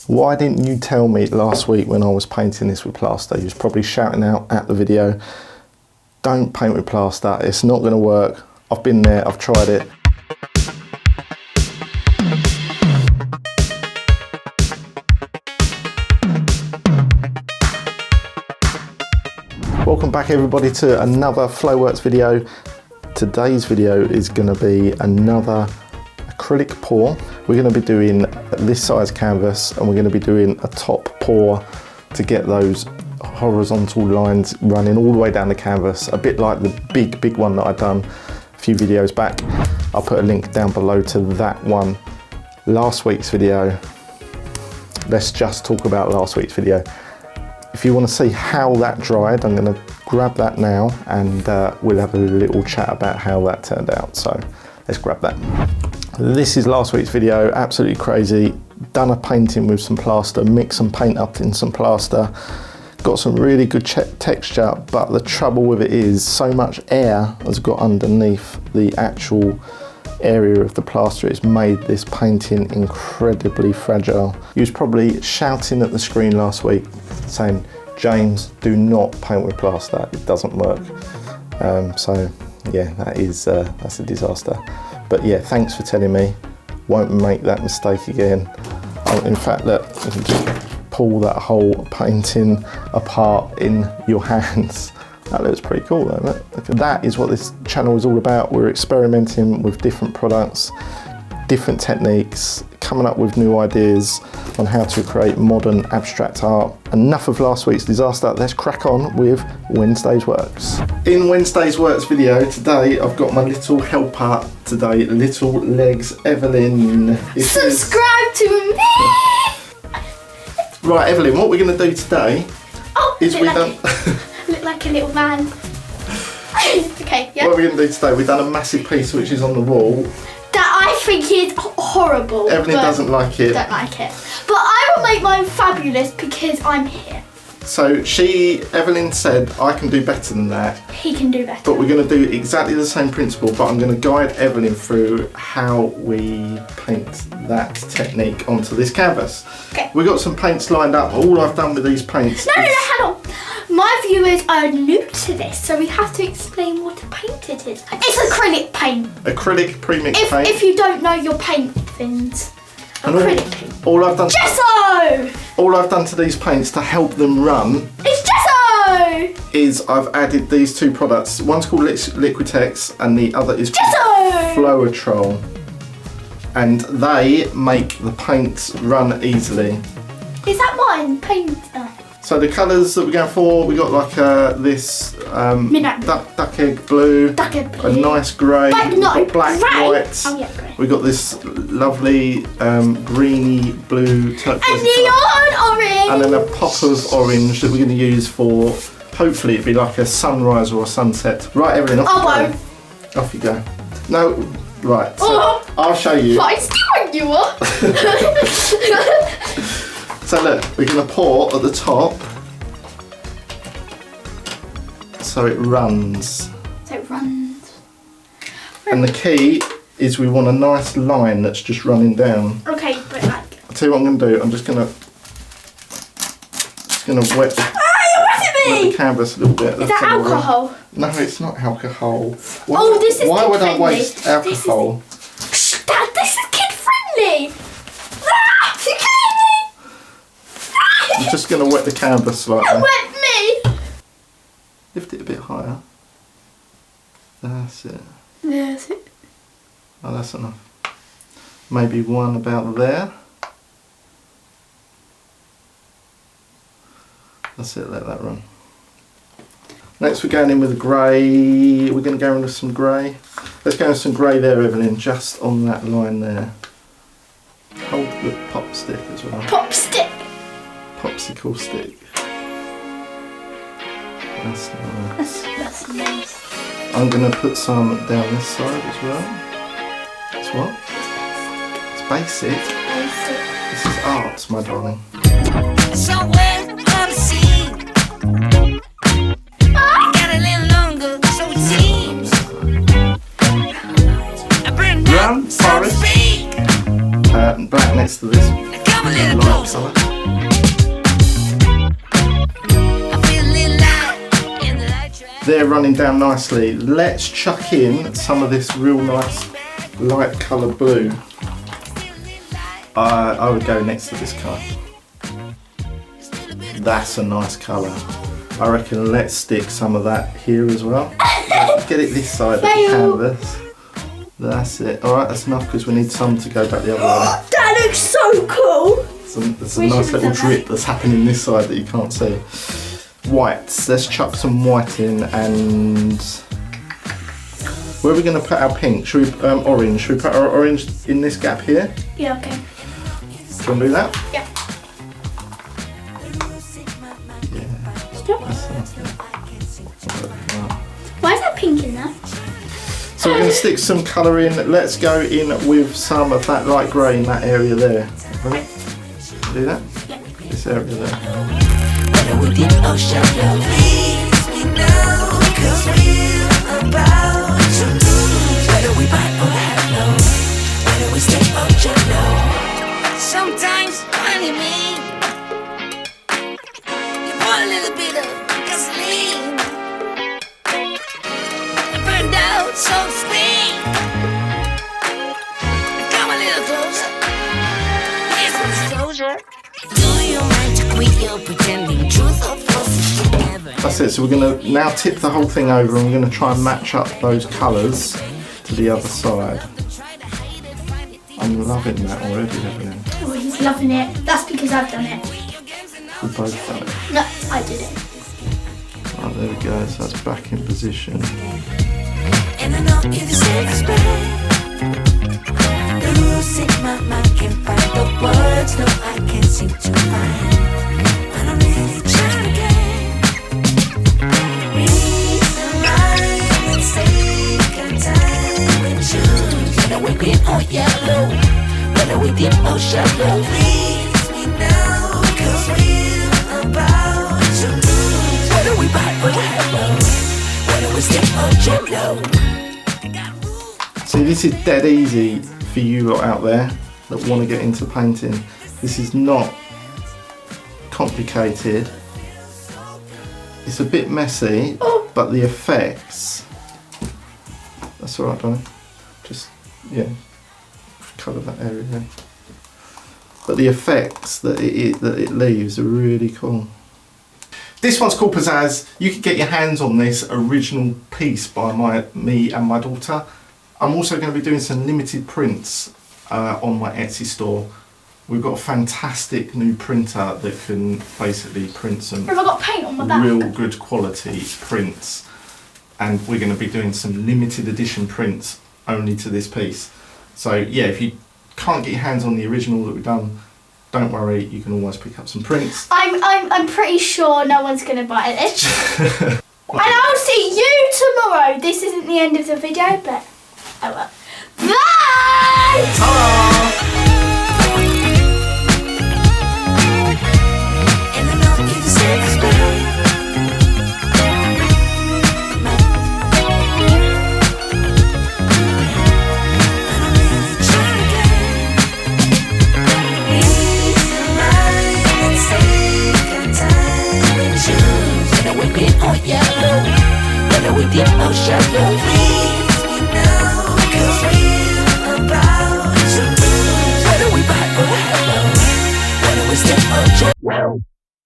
Why didn't you tell me last week when I was painting this with plaster? You was probably shouting out at the video, don't paint with plaster, it's not going to work. I've been there, I've tried it. Welcome back everybody to another Flowworks video. Today's video is going to be another acrylic pour. We're going to be doing this size canvas and we're going to be doing a top pour to get those horizontal lines running all the way down the canvas, a bit like the big one that I've done a few videos back. I'll put a link down below to that one. Last week's video, let's just talk about last week's video. If you want to see how that dried, I'm going to grab that now and we'll have a little chat about how that turned out. So let's grab that. This is last week's video, absolutely crazy. Done a painting with some plaster, mixed some paint up in some plaster. Got some really good texture, but the trouble with it is so much air has got underneath the actual area of the plaster. It's made this painting incredibly fragile. You was probably shouting at the screen last week saying, James, do not paint with plaster, it doesn't work. So yeah, that's a disaster. But yeah, thanks for telling me. Won't make that mistake again. In fact, look, you can just pull that whole painting apart in your hands. That looks pretty cool though, look. That is what this channel is all about. We're experimenting with different products, different techniques, coming up with new ideas on how to create modern abstract art. Enough of last week's disaster, let's crack on with Wednesday's Works. In Wednesday's Works video today, I've got my little helper today, Little Legs Evelyn. Subscribe to me! Right, Evelyn, what we're going to do today is look like a little man. Okay, yeah. What we're going to do today, we've done a massive piece which is on the wall. That I think is horrible. Evelyn doesn't like it. Don't like it. But I will make mine fabulous because I'm here. So Evelyn said, I can do better than that. He can do better. But we're going to do exactly the same principle, but I'm going to guide Evelyn through how we paint that technique onto this canvas. Okay. We've got some paints lined up. All I've done with these paints No, hang on. My viewers are new to this, so we have to explain what a paint it is. It's acrylic paint. Acrylic pre-mixed paint. If you don't know your paint things. Acrylic paint. All I've done. Gesso! All I've done to these paints to help them run. It's gesso! Is I've added these two products. One's called Liquitex and the other is called Flowatrol. And they make the paints run easily. Is that mine? Paint. So the colours that we're going for, we got like this duck egg blue, a nice grey, black, white. Oh, yeah, grey. We got this lovely greeny blue turquoise. And neon orange. And then a pop of orange that we're going to use for, hopefully it'd be like a sunrise or a sunset. Right, Evelyn, off you go. No, right, so I'll show you. I still you are. So look, we're going to pour at the top so it runs. And the key is we want a nice line that's just running down. Okay, but like... I'll tell you what I'm going to do. I'm just going to wet the canvas a little bit. Is that alcohol? No, it's not alcohol. Why would I waste alcohol? Dad, this is kid friendly! I'm just going to wet the canvas slightly. Wet me! Lift it a bit higher. That's it. That's it. Oh, that's enough. Maybe one about there. That's it, let that run. Next we're going in with a grey. We're going to go in with some grey. Let's go with some grey there, Evelyn, just on that line there. Hold the pop stick as well. Pop stick! Popsicle stick. That's nice. That's nice. I'm going to put some down this side as well. It's what? It's basic. This is art, my darling. Somewhere on the sea. Got a little longer, so it seems. I burned Brown forest. Black next to this. Come a little closer. colour. I feel a little light in the light track. They're running down nicely. Let's chuck in some of this real nice light coloured blue. I would go next to this colour. That's a nice colour. I reckon let's stick some of that here as well. Get it this side of the canvas. That's it. Alright, that's enough because we need some to go back the other way. That looks so cool. There's a nice little drip that's happening this side that you can't see. Whites. Let's chuck some white in, and where are we going to put our pink? Should we orange? Should we put our orange in this gap here? Yeah, okay. Do you want to do that? Yeah. Why is that pink in there? So we're going to stick some colour in. Let's go in with some of that light grey in that area there. Ready? Do that? Yeah. This area there. Whether we did or shall know, please we know, 'cause we're about to lose. Whether we bite or have no, whether we stay or jump low. Sometimes, funny me, you pour a little bit of gasoline. I burned out, so to speak. Come a little closer. Here's some disclosure. Do you mind to quit your pretending truth or false together? That's it. So we're going to now tip the whole thing over, and we're going to try and match up those colours to the other side. I'm loving that already, Evelyn. Oh, he's loving it. That's because I've done it. We've both done it. No, I did it. Right, there we go. So that's back in position. And I know you deserve respect. Losing my mind, can't find the words, no, I can't seem to find. But I'm really trying again. Reason right and take our time and choose. Whether we're green or yellow, whether we deep or shallow. Please me now, 'cause we're about to lose. Whether we bite or hello, whether we step or jump low. See, this is dead easy for you lot out there that want to get into painting. This is not complicated. It's a bit messy, but the effects. That's alright, darling. Just, yeah, colour that area there. But the effects that it leaves are really cool. This one's called Pizzazz. You can get your hands on this original piece by me and my daughter. I'm also going to be doing some limited prints on my Etsy store. We've got a fantastic new printer that can basically print some Have I got paint on my back? real good quality prints, and we're going to be doing some limited edition prints only to this piece. So yeah, if you can't get your hands on the original that we've done, don't worry, you can always pick up some prints. I'm pretty sure no one's going to buy this. And I'll see you tomorrow. This isn't the end of the video, but oh well. Bye! Ta-da! And I know you deserve respect. But I'm really trying again. Reason right and take our time and choose. Whether we're green or yellow, whether we deep or shallow. Please me now, 'cause we're about to lose. Whether we bite or hello, whether we step or jump.